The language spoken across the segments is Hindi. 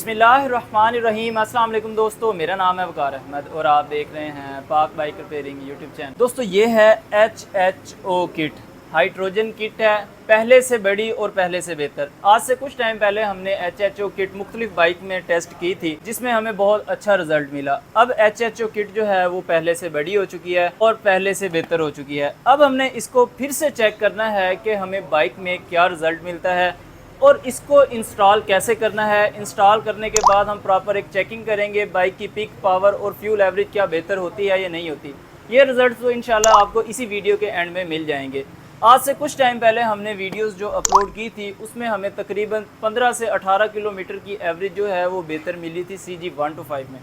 बिस्मिल्लाहिर्रहमानिर्रहीम। अस्सलाम वालेकुम दोस्तों, मेरा नाम है वकार अहमद और आप देख रहे हैं पाक बाइक रिपेयरिंग यूट्यूब चैनल। दोस्तों ये है HHO किट, हाइड्रोजन किट है, पहले से बड़ी और पहले से बेहतर। आज से कुछ टाइम पहले हमने HHO किट मुख्तलिफ बाइक में टेस्ट की थी जिसमें हमें बहुत अच्छा रिजल्ट मिला। अब HHO किट जो है वो पहले से बड़ी हो चुकी है और पहले से बेहतर हो चुकी है। अब हमने इसको फिर से चेक करना है कि हमें बाइक में क्या रिजल्ट मिलता है और इसको इंस्टॉल कैसे करना है। इंस्टॉल करने के बाद हम प्रॉपर एक चेकिंग करेंगे बाइक की पिक पावर और फ्यूल एवरेज क्या बेहतर होती है या नहीं होती। ये रिजल्ट तो इंशाल्लाह आपको इसी वीडियो के एंड में मिल जाएंगे। आज से कुछ टाइम पहले हमने वीडियोस जो अपलोड की थी उसमें हमें तकरीबन 15 से 18 किलोमीटर की एवरेज जो है वो बेहतर मिली थी CG125 में।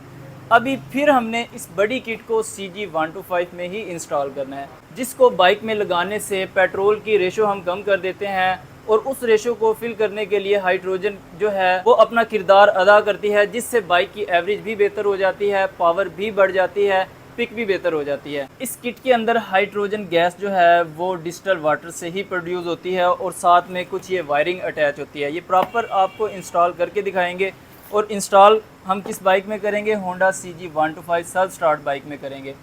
अभी फिर हमने इस बड़ी किट को CG125 में ही इंस्टॉल करना है, जिसको बाइक में लगाने से पेट्रोल की रेशो हम कम कर देते हैं और उस रेशो को फिल करने के लिए हाइड्रोजन जो है वो अपना किरदार अदा करती है, जिससे बाइक की एवरेज भी बेहतर हो जाती है, पावर भी बढ़ जाती है, पिक भी बेहतर हो जाती है। इस किट के अंदर हाइड्रोजन गैस जो है वो डिस्टल वाटर से ही प्रोड्यूस होती है और साथ में कुछ ये वायरिंग अटैच होती है। ये प्रॉपर आपको इंस्टॉल करके दिखाएंगे और इंस्टॉल हम किस बाइक में करेंगे, Honda CG125 self start bike में करेंगे।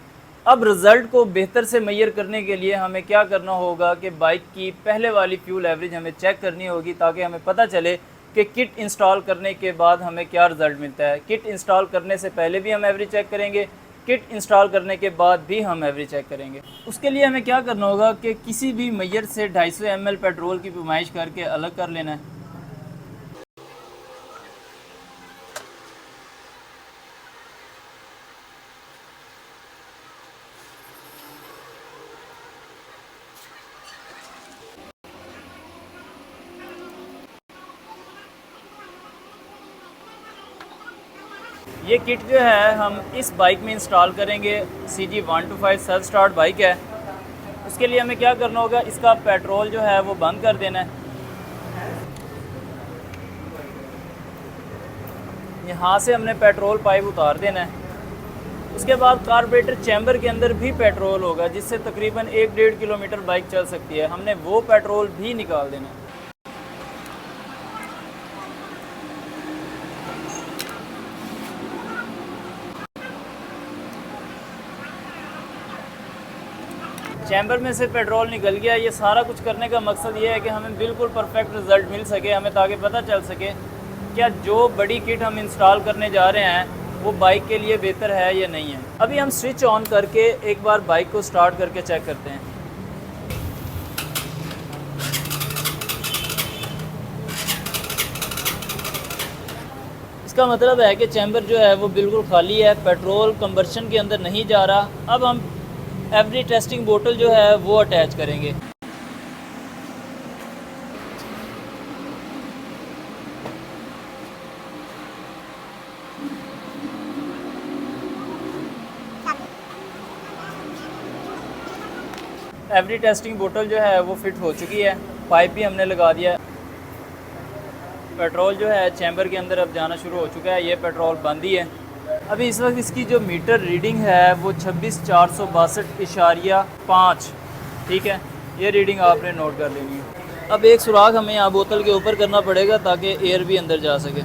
अब रिज़ल्ट को बेहतर से मेजर करने के लिए हमें क्या करना होगा कि बाइक की पहले वाली फ्यूल एवरेज हमें चेक करनी होगी, ताकि हमें पता चले कि किट इंस्टॉल करने के बाद हमें क्या रिज़ल्ट मिलता है। किट इंस्टॉल करने से पहले भी हम एवरेज चेक करेंगे, किट इंस्टॉल करने के बाद भी हम एवरेज चेक करेंगे। उसके लिए हमें क्या करना होगा कि किसी भी मेजर से 250 ml पेट्रोल की पैमाइश करके अलग कर लेना है। ये किट जो है हम इस बाइक में इंस्टॉल करेंगे। CG125 सेल्फ स्टार्ट बाइक है। उसके लिए हमें क्या करना होगा, इसका पेट्रोल जो है वो बंद कर देना है। यहाँ से हमने पेट्रोल पाइप उतार देना है। उसके बाद कार्बोरेटर चैम्बर के अंदर भी पेट्रोल होगा, जिससे तकरीबन 1-1.5 किलोमीटर बाइक चल सकती है। हमने वो पेट्रोल भी निकाल देना है। चैम्बर में से पेट्रोल निकल गया। ये सारा कुछ करने का मकसद ये है कि हमें बिल्कुल परफेक्ट रिज़ल्ट मिल सके, हमें ताकि पता चल सके क्या जो बड़ी किट हम इंस्टॉल करने जा रहे हैं वो बाइक के लिए बेहतर है या नहीं है। अभी हम स्विच ऑन करके एक बार बाइक को स्टार्ट करके चेक करते हैं। इसका मतलब है कि चैम्बर जो है वो बिल्कुल खाली है, पेट्रोल कंबर्शन के अंदर नहीं जा रहा। अब हम एवरी टेस्टिंग बोतल जो है वो अटैच करेंगे। एवरी टेस्टिंग बोतल जो है वो फिट हो चुकी है, पाइप भी हमने लगा दिया है। पेट्रोल जो है चैम्बर के अंदर अब जाना शुरू हो चुका है। ये पेट्रोल बंद ही है। अभी इस वक्त इसकी जो मीटर रीडिंग है वो 26,462.5, ठीक है। ये रीडिंग आपने नोट कर लेनी है। अब एक सुराख हमें यहाँ बोतल के ऊपर करना पड़ेगा ताकि एयर भी अंदर जा सके।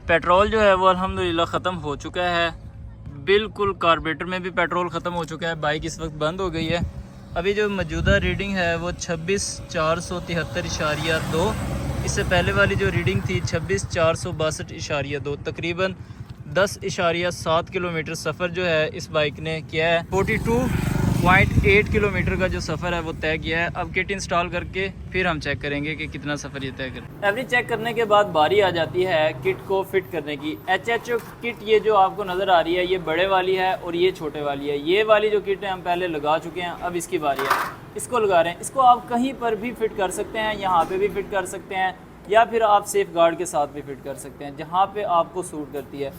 पेट्रोल जो है वो अल्हम्दुलिल्लाह ख़त्म हो चुका है। बिल्कुल कार्बोरेटर में भी पेट्रोल ख़त्म हो चुका है। बाइक इस वक्त बंद हो गई है। अभी जो मौजूदा रीडिंग है वो 26,473.2, इससे पहले वाली जो रीडिंग थी 26,462.2, तकरीबन 10.7 किलोमीटर सफ़र जो है इस बाइक ने किया है। 42.8 किलोमीटर का जो सफ़र है वो तय किया है। अब किट इंस्टॉल करके फिर हम चेक करेंगे कि कितना सफ़र ये तय करें। एवरेज चेक करने के बाद बारी आ जाती है किट को फिट करने की। HHO किट ये जो आपको नज़र आ रही है ये बड़े वाली है और ये छोटे वाली है। ये वाली जो किट है हम पहले लगा चुके हैं, अब इसकी बारी है, इसको लगा रहे हैं। इसको आप कहीं पर भी फिट कर सकते हैं, यहाँ पर भी फिट कर सकते हैं या फिर आप सेफ गार्ड के साथ भी फिट कर सकते हैं, जहाँ पर आपको सूट करती है।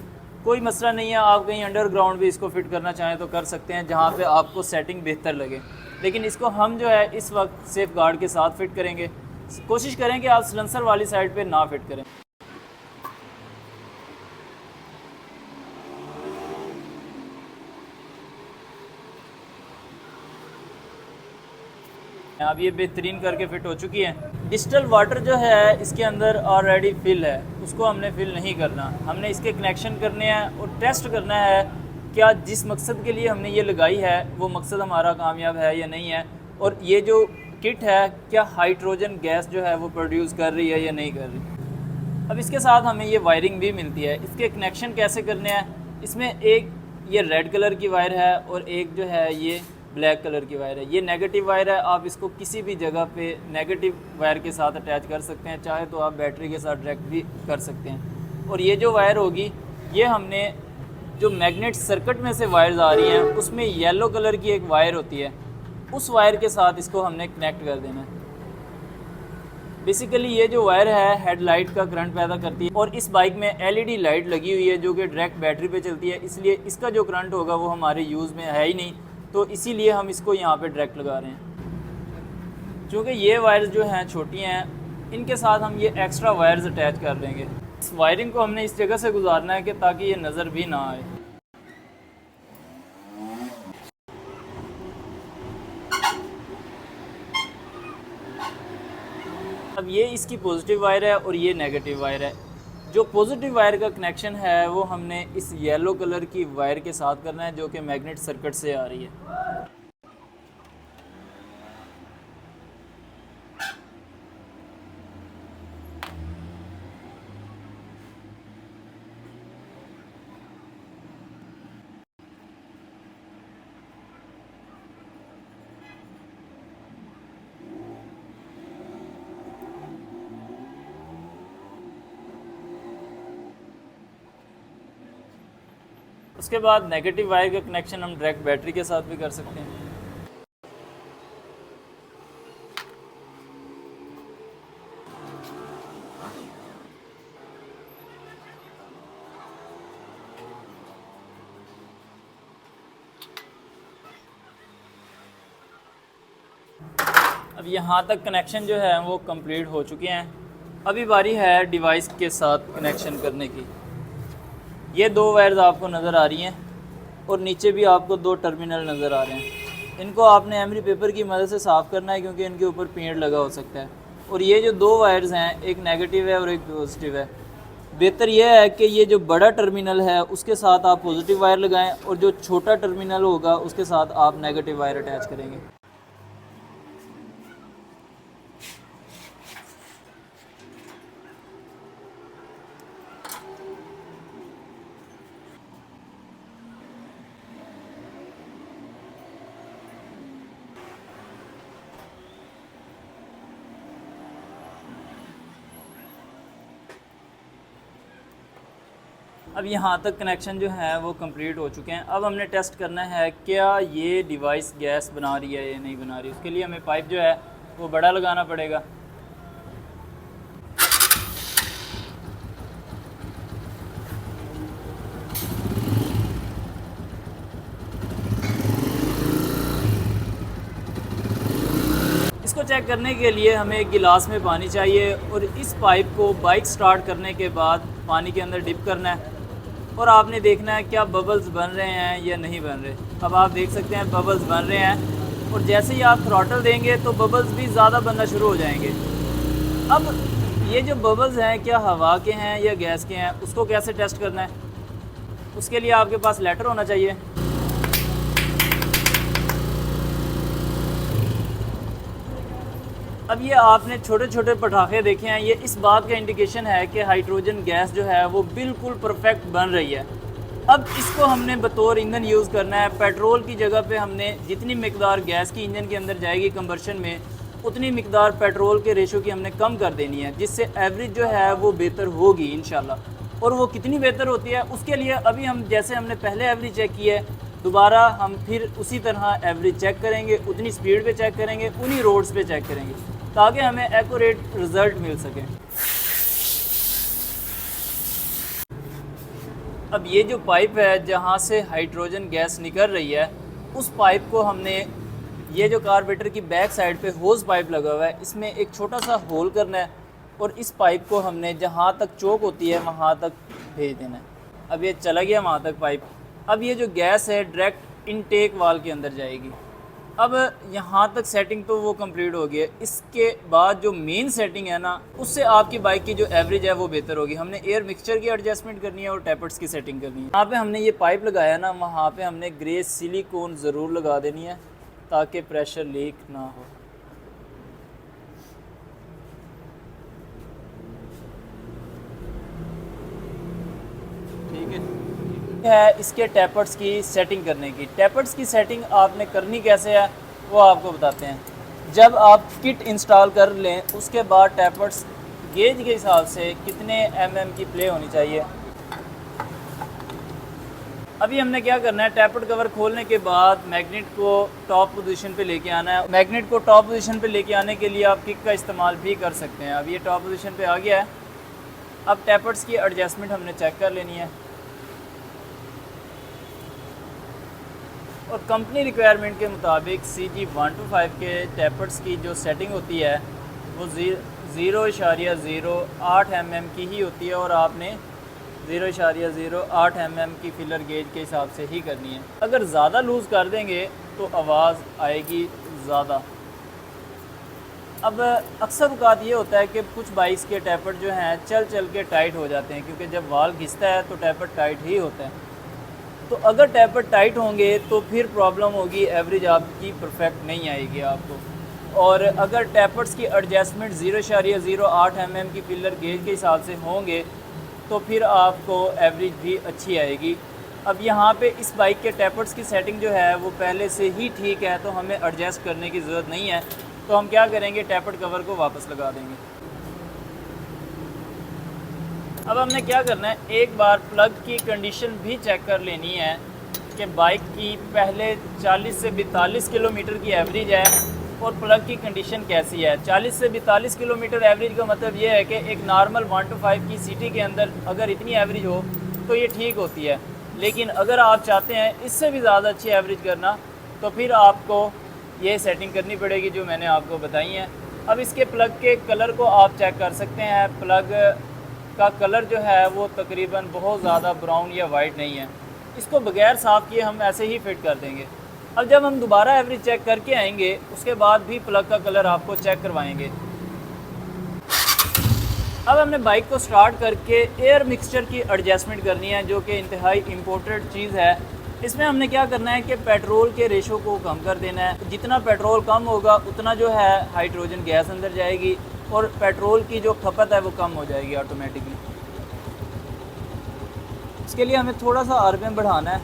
कोई मसला नहीं है, आप कहीं अंडरग्राउंड भी इसको फिट करना चाहें तो कर सकते हैं, जहाँ पे आपको सेटिंग बेहतर लगे। लेकिन इसको हम जो है इस वक्त सेफ गार्ड के साथ फिट करेंगे। कोशिश करें कि आप सिलेंसर वाली साइड पे ना फिट करें। अब ये बेहतरीन करके फिट हो चुकी है। डिजिटल वाटर जो है इसके अंदर ऑलरेडी फिल है, उसको हमने फिल नहीं करना। हमने इसके कनेक्शन करने हैं और टेस्ट करना है क्या जिस मकसद के लिए हमने ये लगाई है वो मकसद हमारा कामयाब है या नहीं है, और ये जो किट है क्या हाइड्रोजन गैस जो है वो प्रोड्यूस कर रही है या नहीं कर रही। अब इसके साथ हमें ये वायरिंग भी मिलती है। इसके कनेक्शन कैसे करने हैं, इसमें एक ये रेड कलर की वायर है और एक जो है ये ब्लैक कलर की वायर है। ये नेगेटिव वायर है, आप इसको किसी भी जगह पे नेगेटिव वायर के साथ अटैच कर सकते हैं, चाहे तो आप बैटरी के साथ डायरेक्ट भी कर सकते हैं। और ये जो वायर होगी ये हमने जो मैग्नेट सर्किट में से वायर्स आ रही हैं उसमें येलो कलर की एक वायर होती है, उस वायर के साथ इसको हमने कनेक्ट कर देना है। बेसिकली ये जो वायर है हेडलाइट का करंट पैदा करती है और इस बाइक में LED लाइट लगी हुई है जो कि डायरेक्ट बैटरी पे चलती है, इसलिए इसका जो करंट होगा वो हमारे यूज़ में है ही नहीं, तो इसीलिए हम इसको यहाँ पे डायरेक्ट लगा रहे हैं। चूँकि ये वायर्स जो हैं छोटी हैं, इनके साथ हम ये एक्स्ट्रा वायर्स अटैच कर देंगे। इस वायरिंग को हमने इस जगह से गुजारना है कि ताकि ये नज़र भी ना आए। अब ये इसकी पॉजिटिव वायर है और ये नेगेटिव वायर है। जो पॉजिटिव वायर का कनेक्शन है वो हमने इस येलो कलर की वायर के साथ करना है जो कि मैग्नेट सर्किट से आ रही है। उसके बाद नेगेटिव वायर का कनेक्शन हम डायरेक्ट बैटरी के साथ भी कर सकते हैं। अब यहाँ तक कनेक्शन जो है वो कंप्लीट हो चुके हैं। अभी बारी है डिवाइस के साथ कनेक्शन करने की। ये दो वायर्स आपको नज़र आ रही हैं और नीचे भी आपको दो टर्मिनल नज़र आ रहे हैं। इनको आपने एमरी पेपर की मदद से साफ़ करना है क्योंकि इनके ऊपर पेंट लगा हो सकता है। और ये जो दो वायर्स हैं, एक नेगेटिव है और एक पॉजिटिव है। बेहतर यह है कि ये जो बड़ा टर्मिनल है उसके साथ आप पॉजिटिव वायर लगाएं और जो छोटा टर्मिनल होगा उसके साथ आप नेगेटिव वायर अटैच करेंगे। अब यहाँ तक कनेक्शन जो है वो कंप्लीट हो चुके हैं। अब हमने टेस्ट करना है क्या ये डिवाइस गैस बना रही है या नहीं बना रही। उसके लिए हमें पाइप जो है वो बड़ा लगाना पड़ेगा। इसको चेक करने के लिए हमें एक गिलास में पानी चाहिए और इस पाइप को बाइक स्टार्ट करने के बाद पानी के अंदर डिप करना है और आपने देखना है क्या बबल्स बन रहे हैं या नहीं बन रहे। अब आप देख सकते हैं बबल्स बन रहे हैं और जैसे ही आप थ्रॉटल देंगे तो बबल्स भी ज़्यादा बनना शुरू हो जाएंगे। अब ये जो बबल्स हैं क्या हवा के हैं या गैस के हैं, उसको कैसे टेस्ट करना है। उसके लिए आपके पास लेटर होना चाहिए। अब ये आपने छोटे छोटे पटाखे देखे हैं, ये इस बात का इंडिकेशन है कि हाइड्रोजन गैस जो है वो बिल्कुल परफेक्ट बन रही है। अब इसको हमने बतौर ईंधन यूज़ करना है। पेट्रोल की जगह पे हमने जितनी मिकदार गैस की इंजन के अंदर जाएगी कंबर्शन में, उतनी मिकदार पेट्रोल के रेशो की हमने कम कर देनी है, जिससे एवरेज जो है वो बेहतर होगी इंशाल्लाह। और वो कितनी बेहतर होती है उसके लिए अभी हम जैसे हमने पहले एवरेज चेक की है, दोबारा हम फिर उसी तरह एवरेज चेक करेंगे, उतनी स्पीड पे चेक करेंगे, उन्हीं रोड्स पे चेक करेंगे ताकि हमें एक्यूरेट रिज़ल्ट मिल सके। अब ये जो पाइप है जहाँ से हाइड्रोजन गैस निकल रही है, उस पाइप को हमने, ये जो कार्बोरेटर की बैक साइड पे होज़ पाइप लगा हुआ है, इसमें एक छोटा सा होल करना है और इस पाइप को हमने जहाँ तक चोक होती है वहाँ तक भेज देना है। अब ये चला गया वहाँ तक पाइप। अब ये जो गैस है डायरेक्ट इनटेक वाल के अंदर जाएगी। अब यहाँ तक सेटिंग तो वो कंप्लीट हो गई है। इसके बाद जो मेन सेटिंग है ना, उससे आपकी बाइक की जो एवरेज है वो बेहतर होगी। हमने एयर मिक्सचर की एडजस्टमेंट करनी है और टैपर्स की सेटिंग करनी है। यहाँ पे हमने ये पाइप लगाया ना, वहाँ पे हमने ग्रे सिलिकॉन ज़रूर लगा देनी है ताकि प्रेशर लीक ना हो। ठीक है इसके टैपर्स की सेटिंग करने की। टैपर्स की सेटिंग आपने करनी कैसे है वो आपको बताते हैं। जब आप किट इंस्टॉल कर लें उसके बाद टैपर्स गेज के हिसाब से कितने mm की प्ले होनी चाहिए। अभी हमने क्या करना है, टैपर कवर खोलने के बाद मैग्नेट को टॉप पोजीशन पे लेके आना है। मैग्नेट को टॉप पोजीशन पे लेके आने के लिए आप किक का इस्तेमाल भी कर सकते हैं। अब ये टॉप पोजीशन पे आ गया है। अब टैपर्स की एडजस्टमेंट हमने चेक कर लेनी है और कंपनी रिक्वायरमेंट के मुताबिक CG125 के टैपर्स की जो सेटिंग होती है वो 0.08 mm की ही होती है और आपने 0.08 mm की फिलर गेज के हिसाब से ही करनी है। अगर ज़्यादा लूज़ कर देंगे तो आवाज़ आएगी ज़्यादा। अब अक्सर औक़ात ये होता है कि कुछ बाइक्स के टैपर जो हैं चल चल के टाइट हो जाते हैं, क्योंकि जब वाल घिसता है तो टैपर टाइट ही होता है। तो अगर टैपर टाइट होंगे तो फिर प्रॉब्लम होगी, एवरेज आपकी परफेक्ट नहीं आएगी आपको। और अगर टैपर्स की एडजस्टमेंट 0.08 mm की फिलर गेज के हिसाब से होंगे तो फिर आपको एवरेज भी अच्छी आएगी। अब यहाँ पे इस बाइक के टैपर्स की सेटिंग जो है वो पहले से ही ठीक है, तो हमें एडजस्ट करने की ज़रूरत नहीं है। तो हम क्या करेंगे, टैपर कवर को वापस लगा देंगे। अब हमने क्या करना है, एक बार प्लग की कंडीशन भी चेक कर लेनी है कि बाइक की पहले 40 से 42 किलोमीटर की एवरेज है और प्लग की कंडीशन कैसी है। 40 से 42 किलोमीटर एवरेज का मतलब ये है कि एक नॉर्मल 125 की सिटी के अंदर अगर इतनी एवरेज हो तो ये ठीक होती है। लेकिन अगर आप चाहते हैं इससे भी ज़्यादा अच्छी एवरेज करना तो फिर आपको ये सेटिंग करनी पड़ेगी जो मैंने आपको बताई हैं। अब इसके प्लग के कलर को आप चेक कर सकते हैं। प्लग का कलर जो है वो तकरीबन बहुत ज़्यादा ब्राउन या वाइट नहीं है। इसको बगैर साफ़ किए हम ऐसे ही फिट कर देंगे। अब जब हम दोबारा एवरेज चेक करके आएंगे उसके बाद भी प्लग का कलर आपको चेक करवाएंगे। अब हमने बाइक को स्टार्ट करके एयर मिक्सचर की एडजस्टमेंट करनी है, जो कि इंतहाई इम्पोर्टेंट चीज़ है। इसमें हमने क्या करना है कि पेट्रोल के रेशो को कम कर देना है। जितना पेट्रोल कम होगा उतना जो है हाइड्रोजन गैस अंदर जाएगी और पेट्रोल की जो खपत है वो कम हो जाएगी ऑटोमेटिकली। इसके लिए हमें थोड़ा सा RPM बढ़ाना है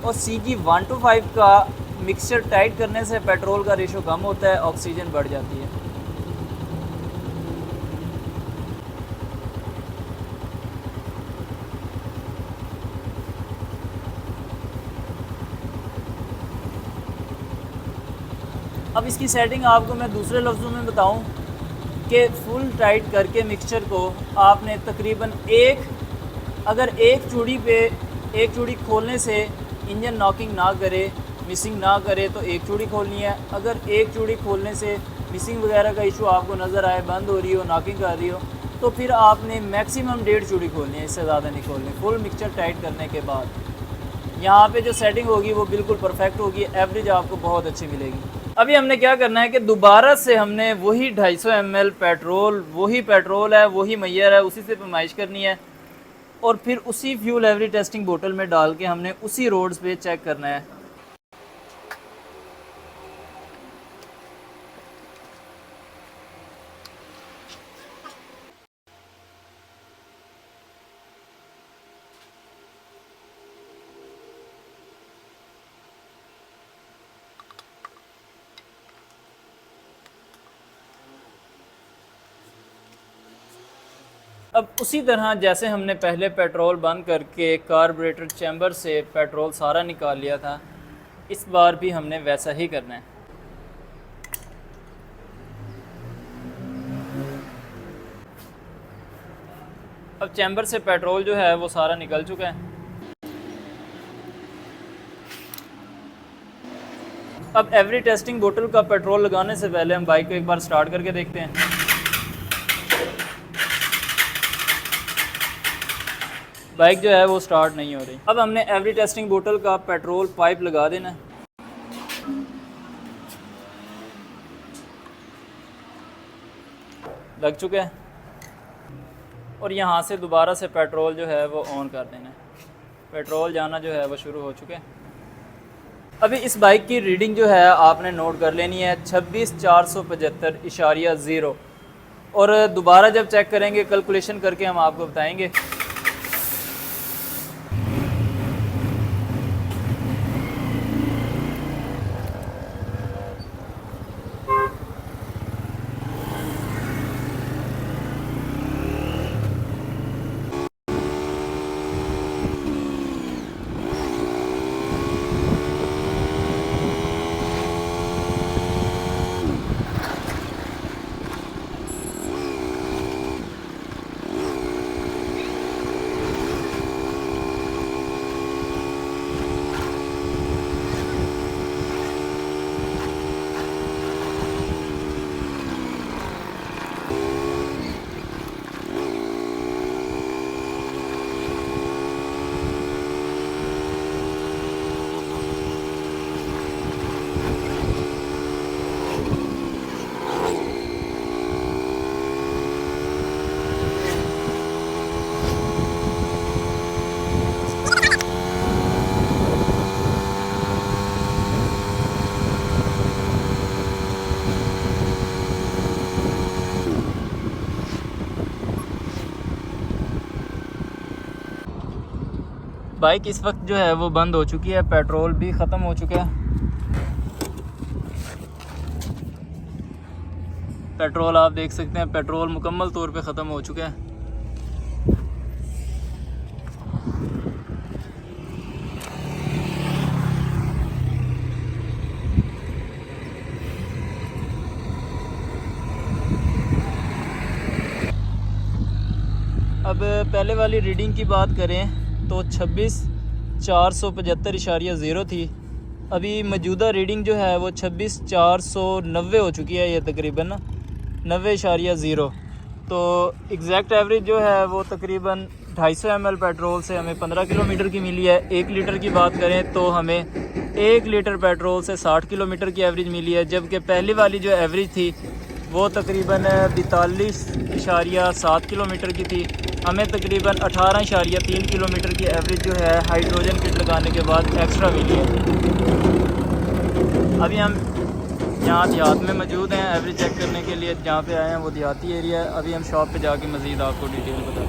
और CG125 का मिक्सचर टाइट करने से पेट्रोल का रेशो कम होता है, ऑक्सीजन बढ़ जाती है। अब इसकी सेटिंग आपको मैं दूसरे लफ्ज़ों में बताऊं कि फुल टाइट करके मिक्सचर को आपने तकरीबन अगर एक चूड़ी खोलने से इंजन नॉकिंग ना करे, मिसिंग ना करे तो एक चूड़ी खोलनी है। अगर एक चूड़ी खोलने से मिसिंग वगैरह का इशू आपको नज़र आए, बंद हो रही हो, नॉकिंग कर रही हो, तो फिर आपने मैक्सिमम 1.5 चूड़ी खोलनी है, इससे ज़्यादा नहीं खोलनी। फुल मिक्सचर टाइट करने के बाद यहाँ पे जो सेटिंग होगी वो बिल्कुल परफेक्ट होगी, एवरेज आपको बहुत अच्छी मिलेगी। अभी हमने क्या करना है कि दोबारा से हमने वही 250 ml पेट्रोल, वही पेट्रोल है, वही मैयर है, उसी से पैमाइश करनी है और फिर उसी फ्यूल एवरेज टेस्टिंग बोतल में डाल के हमने उसी रोड्स पे चेक करना है। अब उसी तरह जैसे हमने पहले पेट्रोल बंद करके कार्बोरेटर चैम्बर से पेट्रोल सारा निकाल लिया था, इस बार भी हमने वैसा ही करना है। अब चैम्बर से पेट्रोल जो है वो सारा निकल चुका है। अब एवरी टेस्टिंग बोतल का पेट्रोल लगाने से पहले हम बाइक को एक बार स्टार्ट करके देखते हैं। बाइक जो है वो स्टार्ट नहीं हो रही। अब हमने एवरी टेस्टिंग बोतल का पेट्रोल पाइप लगा देना है। लग चुका है और यहाँ से दोबारा से पेट्रोल जो है वो ऑन कर देना है। पेट्रोल जाना जो है वो शुरू हो चुके हैं। अभी इस बाइक की रीडिंग जो है आपने नोट कर लेनी है 26,475.0 और दोबारा जब चेक करेंगे कैलकुलेशन करके हम आपको बताएंगे। बाइक इस वक्त जो है वो बंद हो चुकी है, पेट्रोल भी ख़त्म हो चुका है। पेट्रोल आप देख सकते हैं, पेट्रोल मुकम्मल तौर पे ख़त्म हो चुका है। अब पहले वाली रीडिंग की बात करें तो 26,475.0 थी। अभी मौजूदा रीडिंग जो है वो 26,490 हो चुकी है, ये तकरीबन 90.0। तो एग्जैक्ट एवरेज जो है वो तकरीबन 250 ml पेट्रोल से हमें 15 किलोमीटर की मिली है। 1 लीटर की बात करें तो हमें 1 लीटर पेट्रोल से 60 किलोमीटर की एवरेज मिली है, जबकि पहले वाली जो एवरेज थी वो तकरीबन 42.7 किलोमीटर की थी। हमें तकरीबन 18.3 किलोमीटर की एवरेज जो है हाइड्रोजन किट लगाने के बाद एक्स्ट्रा मिली है। अभी हम यहाँ देहात में मौजूद हैं एवरेज चेक करने के लिए। जहाँ पे आए हैं वो देहाती एरिया है। अभी हम शॉप पे जाके मज़ीद आपको डिटेल बताएंगे।